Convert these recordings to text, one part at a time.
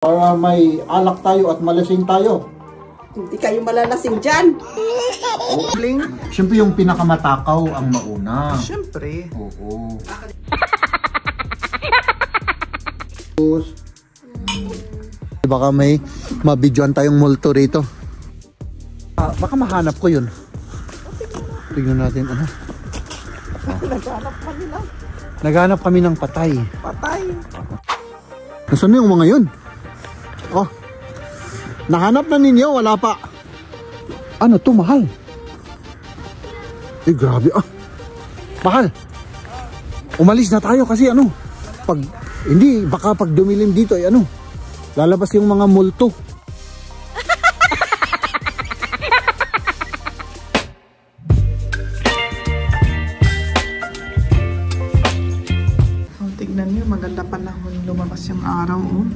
Para may alak tayo at malasing tayo. Hindi kayo malalasing dyan. Siyempre yung pinakamatakaw ang mauna. Siyempre. Oo. Baka may mabidyoan tayong multo rito. Baka mahanap ko yun. Tignan natin ano. Naghanap kami lang. Naghanap kami ng patay. Patay. Nasaan na yung mga yun? Oh. Nahanap na ninyo, wala pa. Ano to, mahal? Eh, grabe ah. Mahal. Umalis na tayo kasi ano, hindi, baka pag dumilim dito ay ano, lalabas yung mga multo. Oh, tignan nyo, maganda panahon lumabas yung araw. Oh.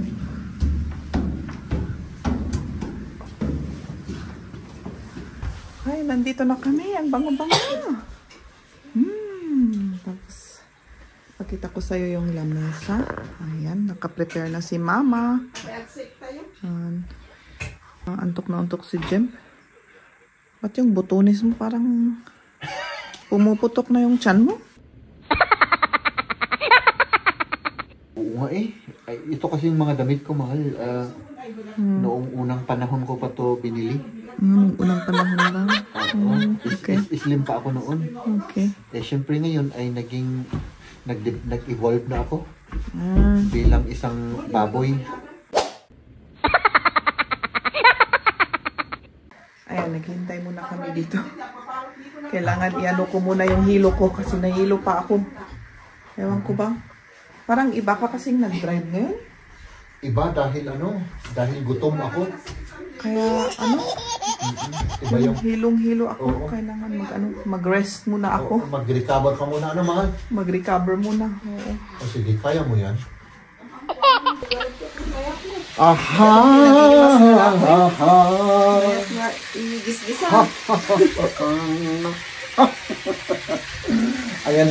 Ay, nandito na kami. Ang bango-bango. Tapos, pakita ko sa'yo yung lamesa. Ayan, nakaprepare na si Mama. Antok na antok si Jem. Ba't yung butonis mo parang pumuputok na yung tiyan mo? Oo nga eh. Ay, ito kasi yung mga damit ko, mahal. Noong unang panahon ko pa to binili. Unang panahon lang. Okay. Slim pa ako noon. Okay. Eh, syempre ngayon ay nag-evolve na ako. Bilang isang baboy. Ayan, naghintay muna kami dito. Kailangan iano ko muna yung hilo ko kasi nahilo pa ako. Ewan ko ba? Parang iba ka kasing nag-drive ngayon. Iba dahil ano? Dahil gutom ako. Kaya ano? Iba yung hilong-hilo ako. Oo. Kailangan mag-rest muna ako. Mag-recover ka muna. Ano, mahal? Mag-recover muna. Oo. O sige, kaya mo yan. Aha! Aha! Yes nga, inigis-gisa. Ayan.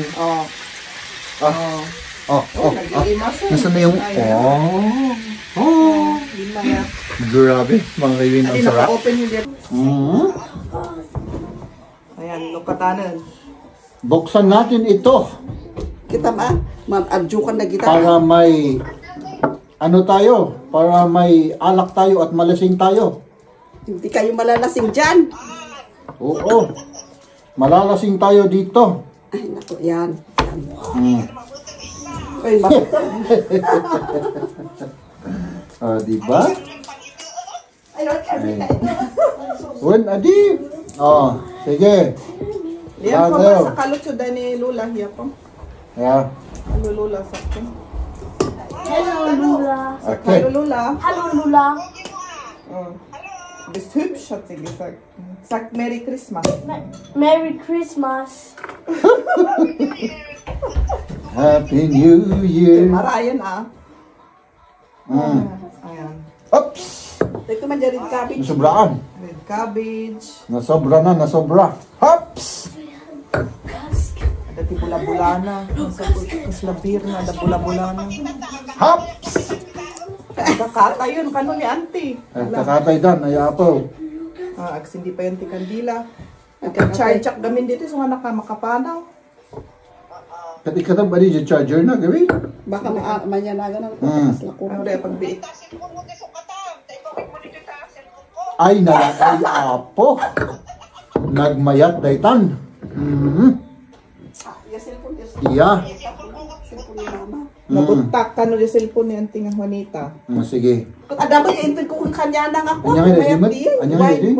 Nasaan na yung... Grabe, mga kaibigan, ang sarap. Open yung dito. Ayan, lukatanan. Buksan natin ito. Kita ba? Mag-adjukan na kita. Para may... Ano tayo? Para may alak tayo at malasing tayo. Hindi kayo malalasing dyan. Oo. Malalasing tayo dito. Ay, naku, yan. Ay, Diba? Wen, adi. Sige. Yan po ba sa kalutso dahil ni Lula hiya po? Yeah. Hello Lula sa akin. Hello Lula. Okay. Hello Lula. Hallo Lula. Bist hübsch hat sie gesagt. Sagt Merry Christmas. Merry Christmas. Happy New Year. Marayan ah. Ayan. Oops! ito man dyan red cabbage. Nasobraan. Red cabbage. Nasobra na, nasobra. Hops! Dati bula-bulana. Kaslabir na, da bula-bulana. Hops! Kakata yun, kano ni auntie. Kakatay dan, ay apo. Aks hindi pa yun ti kandila. Nagka-charge up gamin dito, so nga makapanaw. Kati-katang ba di charger na gawin? Baka manyanaga na ito. Ano rin, pagbiit. Ay apo. Nagmayat daytan. Iya. Nabuntak ka no yung cellphone ni auntie nga Juanita. Sige. Dapat yung kung kanya na ako. Anya nga di?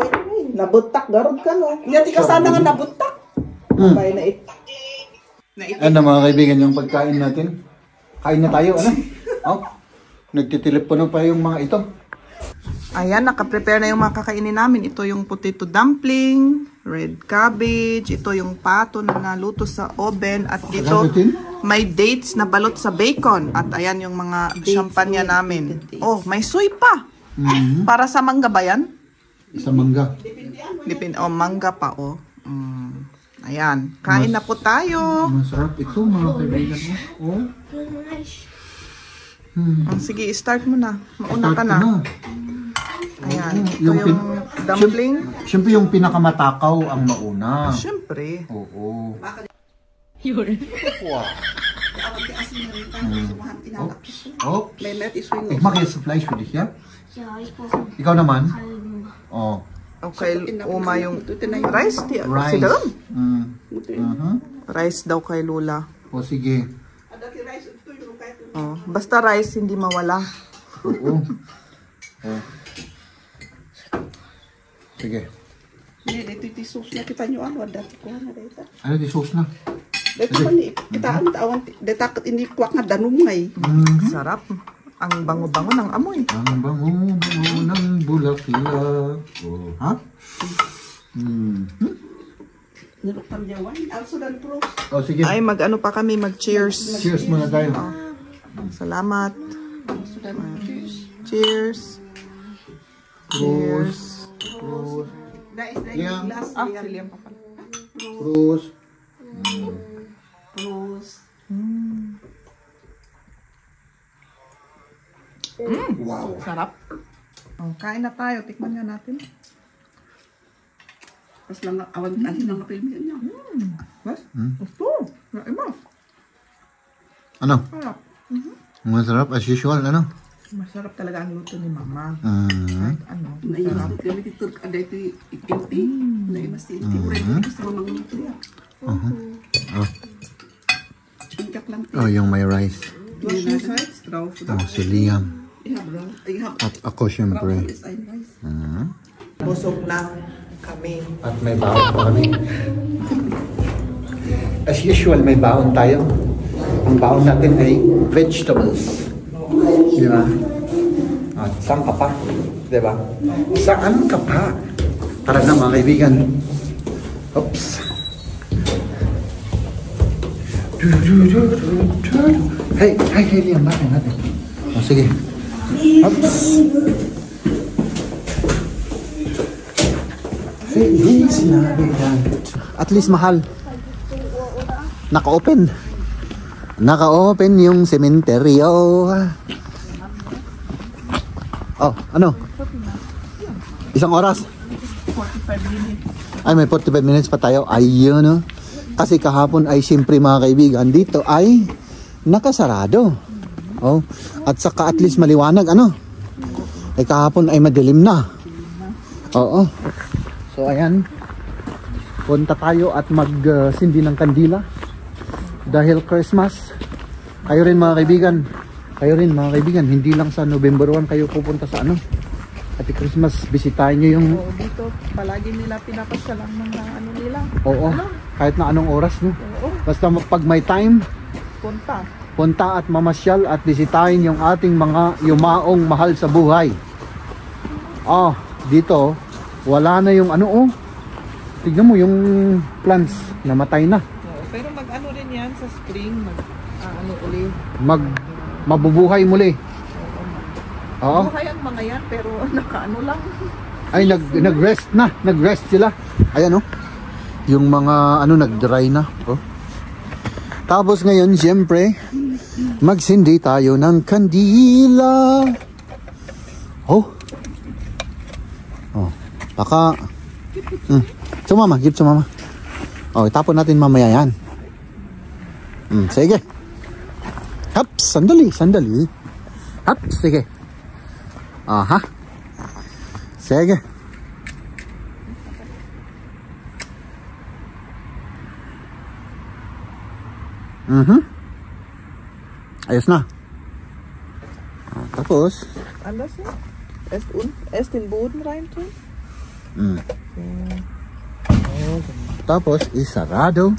Nabuntak, garod ka no. Hindi ka sana nga nabuntak. Bay na it. Ano mga kaibigan, yung pagkain natin? Kain na tayo, ano? Nagtitelepono pa yung mga ito. Ayan, nakaprepare na yung mga kakainin namin. Ito yung potato dumpling, red cabbage, ito yung pato na naluto sa oven, at dito may dates na balot sa bacon. At ayan yung mga champagne namin. Oh, may soy pa. Para sa mangga ba yan? Sa mangga. Mangga pa, oh. Ayan, kain na po tayo. Masarap ito mga kaibigan mo. Oh. Sige, start mo na. Mauna ka na. Ayan. Ito Yung yung dumpling. Siyempre yung pinakamatakaw ang mauna. Siyempre. Oo. Awag kay asin na rin tayo. Sumahan tinalak. Oops. May let is wing. Ich mache jetzt Fleisch für dich, ja? Ja, ich brauche Ikaw naman? halben. Oh. Okay, Uma yung rice. Rice. Sila rice daw kay Lola. O sige. Oh, basta rice, hindi mawala. Oo. Oh. Sige. Dito iti sauce na kita nyo ang wala. Kuha na dito. Ano di sauce na? Dito man kita ang tawan. Dito takot hindi kuwak nga danum ngay. Sarap. Ang bango-bango ng amoy. Ang bango-bango ng bulaklak. Oh. Ha? Niluktan jawan. Also dan pros. O sige. Ay, mag-ano pa kami, mag-cheers. Cheers muna tayo. Salamat. Cheers. Cheers. Dais na Liam. glass. Liam pa pala. Cruz. Pros. Wow. Sarap. Oh, kain na tayo. Tikman nga natin. Pas lang awan asin ng kapil niya. Mas? Ito. Naiba. Ano? Sarap. Masarap as usual, ano? Masarap talaga ang luto ni Mama. Mm. Ano? Naimas kami dito ada ito inti. Naimas inti. Ure gusto mo mga ito ya. Oh. Ingkak lang. Oh, yung may rice. Was yung sides? Draw. Oh, si Liam. Ihap. At ako syempre. Is ay rice. Busog na kami. At may baon pa kami. As usual, may baon tayo. Ang baon natin ay vegetables. Di ba? At saan ka pa? Di ba? Saan ka pa? Tara na mga kaibigan. Oops. Hey, Liam, natin. O, sige. Oops. Feliz Navidad. At least mahal. Naka-open. Naka-open yung sementeryo. Oh, ano? Isang oras? 45 minutes. Ay, may 45 minutes pa tayo. Ayun, no? Kasi kahapon ay siyempre mga kaibigan, dito ay nakasarado. Oh, at saka at least maliwanag, ano? Ay kahapon ay madilim na. Oo. So, ayan. Punta tayo at magsindi ng kandila. Dahil Christmas. Kayo rin mga kaibigan. Hindi lang sa November 1 kayo pupunta sa ano. At Christmas, bisitahin nyo yung... Oo, dito palagi nila pinapasya lang ng ano nila. Oo. Kahit na anong oras, no? Oo. Basta pag may time, punta at mamasyal at bisitahin yung ating mga yumaong mahal sa buhay. Oh, dito, wala na yung ano, oh. Tignan mo yung plants, namatay na. Oo, pero mag-ano rin yan sa spring, ano uli. Mabubuhay muli. Oo. Buhay ang mga yan, pero nakaano lang. Ay, nag-rest na. Nag-rest sila. Ayan, oh. Yung mga, ano, nag-dry na. Oh. Tapos ngayon, siyempre, magsindi tayo ng kandila. Oh. Oh. Baka, sumama. Give sumama. Oh, itapon natin mamaya yan. Sige. Haps, sandali. Haps, sige. Aha. Sige. Ayos na. Tapos. Anders ja? Erst den Boden reintun. Tapos, isarado.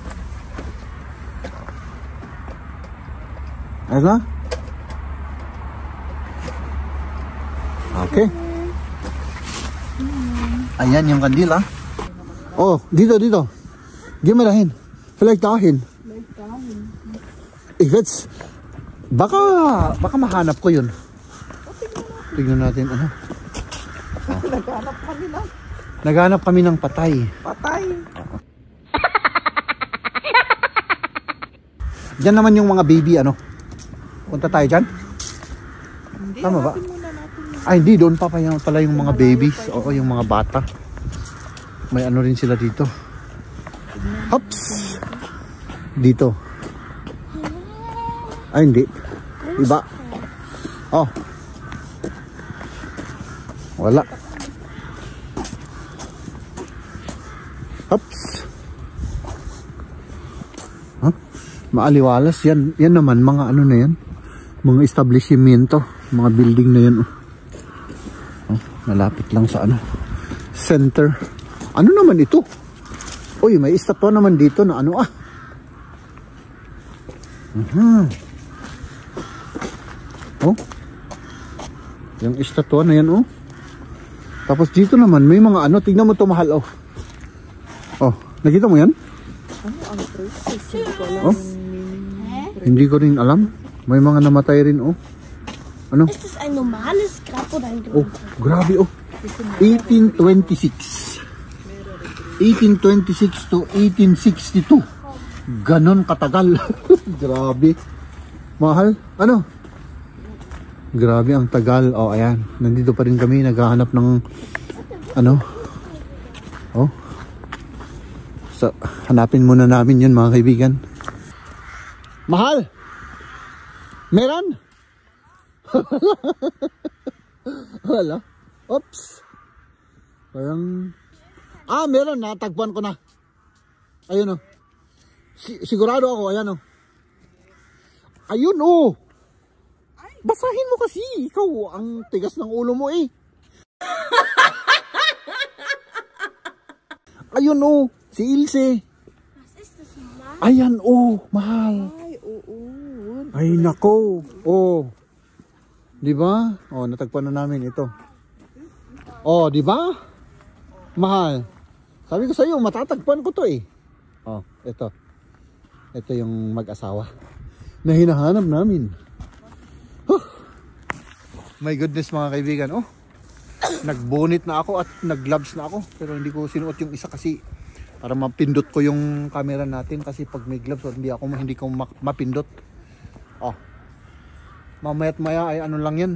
Ayos na? Okay. Ayan yung kandila. Oh, dito. Gib mir dahin. Vielleicht dahin. Ich werd's... Baka mahanap ko yun. Tignan natin, ano. Naghanap kami ng patay. Diyan naman yung mga baby, ano. Punta tayo dyan. Tama ba? Ay, hindi. Doon pa pala yung mga babies. Oo, yung mga bata. May ano rin sila dito. Hops! Dito. Ay, hindi. Iba. Oh. Wala. Hops! Huh? Maaliwalas. Yan naman, mga ano na yan. Mga establishmento. Mga building na yan. Oh, malapit lang sa ano. Center. Ano naman ito? Uy, may estatwa naman dito na ano ah. Oh. Yung estatwa na yan oh. Tapos dito naman may mga ano, tingnan mo to mahal oh. Oh, nakita mo yan? Oh. Hindi ko rin alam. May mga namatay rin oh. Ano? Ist das ein normales Grab oder ein Oh, grabe oh. 1826. 1826 to 1862. Ganon katagal. Grabe. Mahal. Ano? Grabe ang tagal. Oh, ayan. Nandito pa rin kami. Naghahanap ng ano. Oh. So, hanapin muna namin yun mga kaibigan. Mahal. Meron? Wala. Oops. Parang meron. Natagpuan ko na. Ayun oh. Sigurado ako. Ayan oh. Ayun oh. Basahin mo kasi. Ikaw ang tigas ng ulo mo eh. Ayun oh. Si Ilse. Ayan oh. Mahal. Ay nako. Oh. Diba? Oh, natagpuan na namin ito. Oh, diba? Mahal. Sabi ko sa iyo, matatagpuan ko to eh. Oh, ito. Ito yung mag-asawa na hinahanap namin. Huh. My goodness mga kaibigan. Oh. Nagbunit na ako at nag-gloves na ako. Pero hindi ko sinuot yung isa kasi para mapindot ko yung camera natin kasi pag may gloves hindi ko mapindot. Oh. Mamaya't maya ay ano lang yan,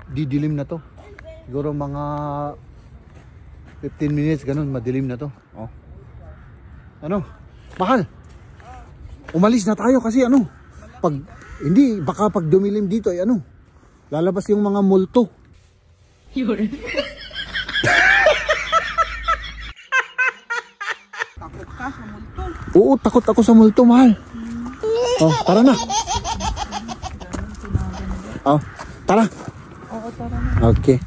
didilim na to. Siguro mga 15 minutes ganun, madilim na to. Oh. Ano? Mahal. Umalis na tayo kasi ano, baka pag dumilim dito ay ano, lalabas yung mga multo. Yun. Takot ka sa multo? Oo, takot ako sa multo, mahal. Oh, tara na. Oh, tara. Oo, tara na. Okay.